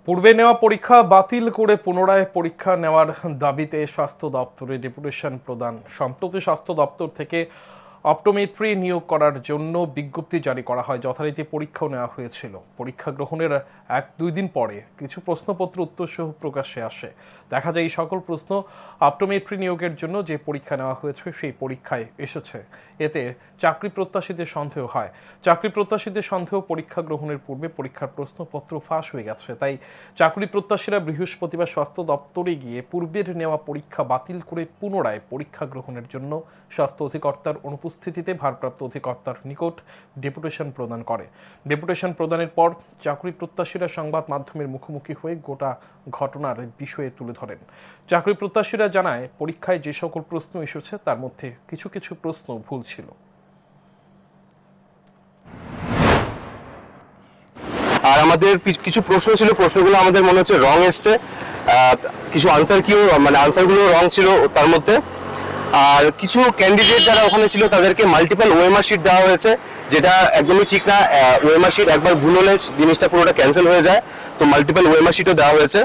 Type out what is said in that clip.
পূর্বে নেওয়া পরীক্ষা বাতিল করে পুনরায় পরীক্ষা নেওয়ার দাবিতে স্বাস্থ্য দপ্তরে ডেপুটেশন প্রদান। সম্প্রতি স্বাস্থ্য দপ্তর থেকে অপটোমেট্রি নিয়োগ করার জন্য বিজ্ঞপ্তি জারি করা হয়। যথারীতি পরীক্ষাও নেওয়া হয়েছিল। পরীক্ষা গ্রহণের 1-2 দিন পরে কিছু প্রশ্নপত্র উত্তর সহ প্রকাশ্যে আসে। দেখা যায় এই সকল প্রশ্ন অপটোমেট্রি নিয়োগের জন্য যে পরীক্ষা নেওয়া হয়েছে সেই পরীক্ষায় এসেছে। এতে চাকরি প্রত্যাশীদের সন্দেহ হয়। চাকরি প্রত্যাশীদের সন্দেহ, পরীক্ষা গ্রহণের পূর্বে পরীক্ষার প্রশ্নপত্র ফাঁস হয়ে গেছে। তাই চাকরি প্রত্যাশীরা বৃহস্পতিবার স্বাস্থ্য দপ্তরে গিয়ে পূর্বের নেওয়া পরীক্ষা বাতিল করে পুনরায় পরীক্ষা গ্রহণের জন্য স্বাস্থ্য অধিকর্তার অনুপস্থিতিতে ভারপ্রাপ্ত অধিকর্তার নিকট ডেপুটেশন প্রদান করে। ডেপুটেশন প্রদানের পর চাকরি প্রত্যাশীরা সংবাদ মাধ্যমের মুখোমুখি হয়ে গোটা ঘটনার বিষয়ে তুলে ধরেন। চাকরি প্রত্যাশীরা জানায়, পরীক্ষায় যে সকল প্রশ্ন এসেছে তার মধ্যে কিছু কিছু প্রশ্ন ভুল ছিল। আর আমাদের কিছু প্রশ্ন ছিল, প্রশ্নগুলো আমাদের মনে হচ্ছে রং এসছে, কিছু আনসারগুলো রং ছিল তার মধ্যে। আর কিছু ক্যান্ডিডেট যারা ওখানে ছিল তাদেরকে মাল্টিপল ওএমআর শিট দেওয়া হয়েছে, যেটা একদমই ঠিক না। ওএমআর শিট একবার ভুল হলে জিনিসটা পুরোটা ক্যান্সেল হয়ে যায়, তো মাল্টিপল ওএমআর শিটও দেওয়া হয়েছে।